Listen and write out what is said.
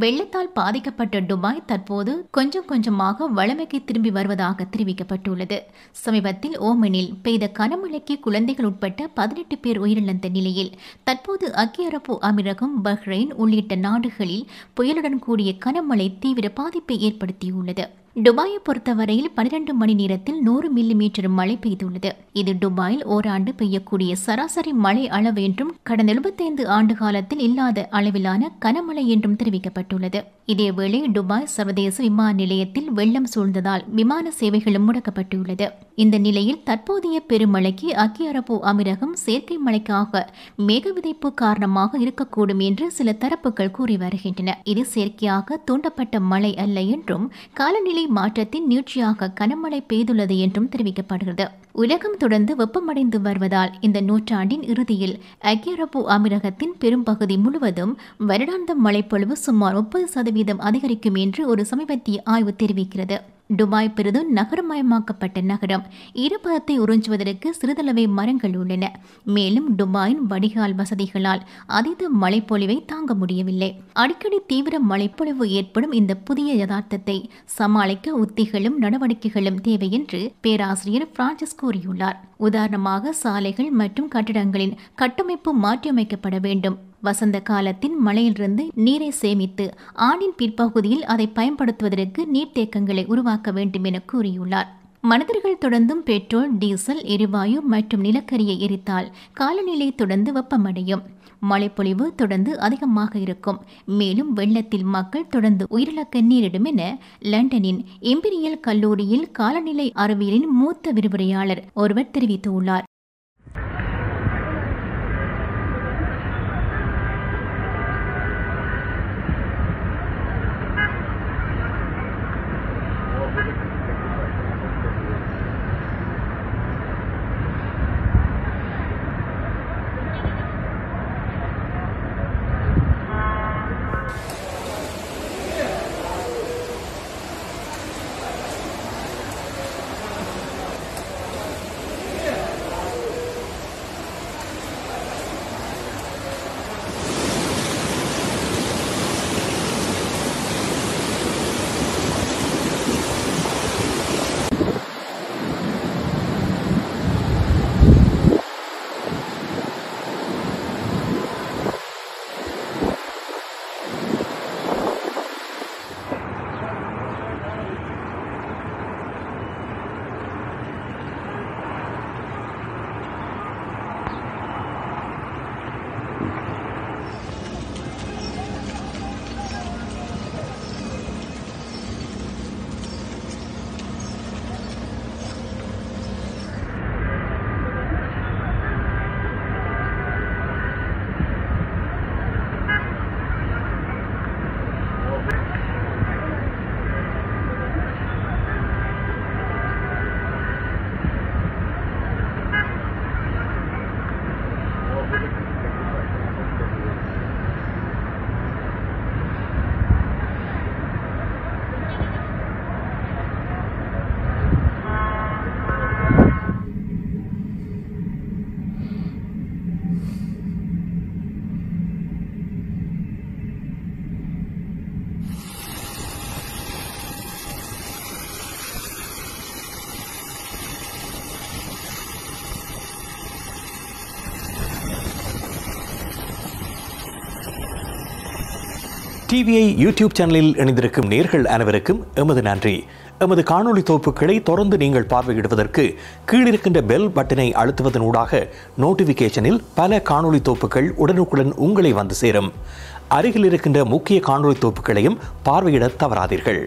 வெள்ளத்தால் பாதிக்கப்பட்ட துபாய் தற்போது கொஞ்சம் கொஞ்சமாக வளமைக்கு திரும்பி வருவதாக தெரிவிக்கப்பட்டுள்ளது. சமீபத்தில் ஓமனில் பெய்த கனமழைக்கு குழந்தைகள் உட்பட்ட 18 பேர் உயிரிழந்த நிலையில் தற்போது ஐக்கிய அரபு அமீரகம், பஹ்ரைன் உள்ளிட்ட நாடுகளில் புயலுடன் கூடிய கனமழை தீவிர பாதிப்பை ஏற்படுத்தியுள்ளது. துபாயை பொறுத்தவரையில் 12 மணி நேரத்தில் 100 மில்லிமீட்டர் மழை பெய்துள்ளது. இது துபாயில் ஓராண்டு பெய்யக்கூடிய சராசரி மழை அளவு என்றும் கடந்த 75 ஆண்டு காலத்தில் இல்லாத அளவிலான கனமழை என்றும் தெரிவிக்கப்பட்டுள்ளது. இதேவேளை துபாய் சர்வதேச விமான நிலையத்தில் வெள்ளம் சூழ்ந்ததால் விமான சேவைகளும் முடக்கப்பட்டுள்ளது. இந்த நிலையில் தற்போதைய பெருமழைக்கு ஐக்கிய அரபு அமீரகம் செயற்கை மழைக்காக மேக விதைப்பு காரணமாக இருக்கக்கூடும் என்று சில தரப்புகள் கூறி வருகின்றன. இது செயற்கையாக தூண்டப்பட்ட மழை அல்ல என்றும் காலநிலை மாற்றத்தின் நீட்சியாக கனமழை பெய்துள்ளது என்றும் தெரிவிக்கப்படுகிறது. உலகம் தொடர்ந்து வெப்பமடைந்து வருவதால் இந்த நூற்றாண்டின் இறுதியில் ஐக்கிய அரபு அமீரகத்தின் பெரும்பகுதி முழுவதும் வருடாந்த மழைப்பொழிவு சுமார் 30% அதிகரிக்கும் என்று ஒரு சமீபத்திய ஆய்வு தெரிவிக்கிறது. துபாய் பெரிதும் நகரமயமாக்கப்பட்ட நகரம். ஈரப்பதத்தை உறிஞ்சுவதற்கு சிறிதளவே மரங்கள் உள்ளன. மேலும் துபாயின் வடிகால் வசதிகளால் அதீத மழைப்பொழிவை தாங்க முடியவில்லை. அடிக்கடி தீவிர மழைப்பொழிவு ஏற்படும் இந்த புதிய யதார்த்தத்தை சமாளிக்க உத்திகளும் நடவடிக்கைகளும் தேவை என்று பேராசிரியர் பிரான்சிஸ் கூறியுள்ளார். உதாரணமாக சாலைகள் மற்றும் கட்டிடங்களின் கட்டமைப்பு மாற்றியமைக்கப்பட வேண்டும். வசந்த காலத்தின் மழையிலிருந்து நீரை சேமித்து ஆண்டின் பிற்பகுதியில் அதை பயன்படுத்துவதற்கு நீர்த்தேக்கங்களை உருவாக்க வேண்டும் என கூறியுள்ளார். மனிதர்கள் தொடர்ந்தும் பெட்ரோல், டீசல், எரிவாயு மற்றும் நிலக்கரியை எரித்தால் காலநிலை தொடர்ந்து வெப்பமடையும். மழைப்பொழிவு தொடர்ந்து அதிகமாக இருக்கும். மேலும் வெள்ளத்தில் மக்கள் தொடர்ந்து உயிரிழக்க நேரிடும் என லண்டனின் இம்பீரியல் கல்லூரியில் காலநிலை அறிவியலின் மூத்த விரிவுரையாளர் ஒருவர் தெரிவித்துள்ளார். டிவிஐ யூடியூப் சேனலில் இணைந்திருக்கும் நேர்கள் அனைவருக்கும் எமது நன்றி. எமது காணொளி தொகுப்புகளை தொடர்ந்து நீங்கள் பார்வையிடுவதற்கு கீழிருக்கின்ற பெல் பட்டனை அழுத்துவதனூடாக நோட்டிபிகேஷனில் பல காணொளி தொகுப்புகள் உடனுக்குடன் உங்களை வந்து சேரும். அருகில் இருக்கின்ற முக்கிய காணொளி தொகுப்புகளையும் பார்வையிட தவறாதீர்கள்.